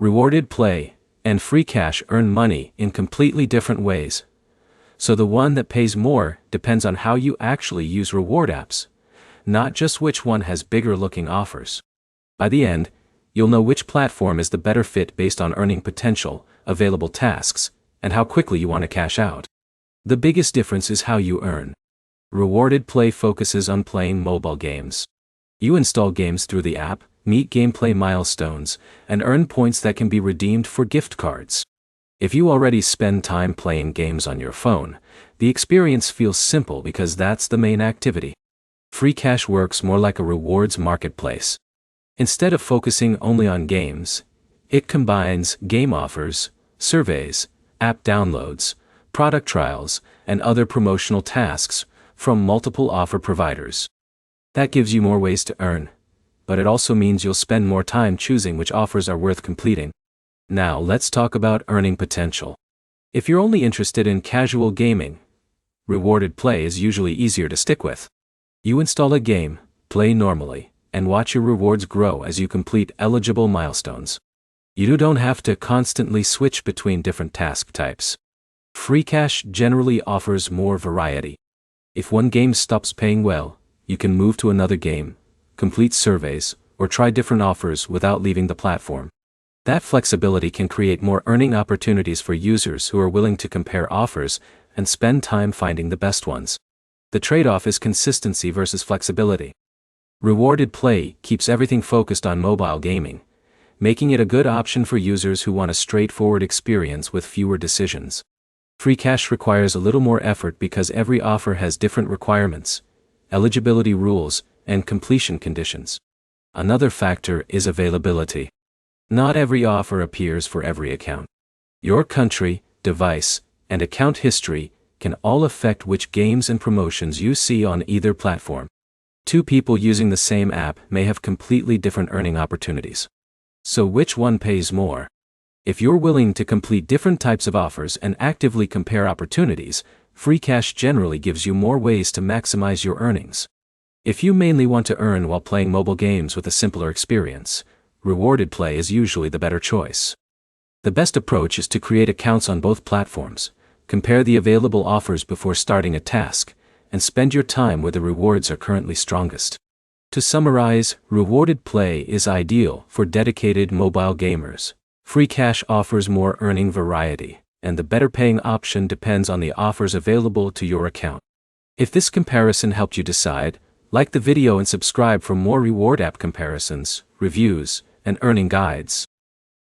Rewarded Play and Freecash earn money in completely different ways. So the one that pays more depends on how you actually use reward apps, not just which one has bigger looking offers. By the end, you'll know which platform is the better fit based on earning potential, available tasks, and how quickly you want to cash out. The biggest difference is how you earn. Rewarded Play focuses on playing mobile games. You install games through the app, meet gameplay milestones, and earn points that can be redeemed for gift cards. If you already spend time playing games on your phone, the experience feels simple because that's the main activity. Freecash works more like a rewards marketplace. Instead of focusing only on games, it combines game offers, surveys, app downloads, product trials, and other promotional tasks from multiple offer providers. That gives you more ways to earn, but it also means you'll spend more time choosing which offers are worth completing. Now let's talk about earning potential. If you're only interested in casual gaming, Rewarded Play is usually easier to stick with. You install a game, play normally, and watch your rewards grow as you complete eligible milestones. You don't have to constantly switch between different task types. Freecash generally offers more variety. If one game stops paying well, you can move to another game, complete surveys, or try different offers without leaving the platform. That flexibility can create more earning opportunities for users who are willing to compare offers and spend time finding the best ones. The trade-off is consistency versus flexibility. Rewarded Play keeps everything focused on mobile gaming, making it a good option for users who want a straightforward experience with fewer decisions. Freecash requires a little more effort because every offer has different requirements, eligibility rules, and completion conditions. Another factor is availability. Not every offer appears for every account. Your country, device, and account history can all affect which games and promotions you see on either platform. Two people using the same app may have completely different earning opportunities. So which one pays more? If you're willing to complete different types of offers and actively compare opportunities, Freecash generally gives you more ways to maximize your earnings. If you mainly want to earn while playing mobile games with a simpler experience, Rewarded Play is usually the better choice. The best approach is to create accounts on both platforms, compare the available offers before starting a task, and spend your time where the rewards are currently strongest. To summarize, Rewarded Play is ideal for dedicated mobile gamers. Freecash offers more earning variety, and the better paying option depends on the offers available to your account. If this comparison helped you decide, like the video and subscribe for more reward app comparisons, reviews, and earning guides.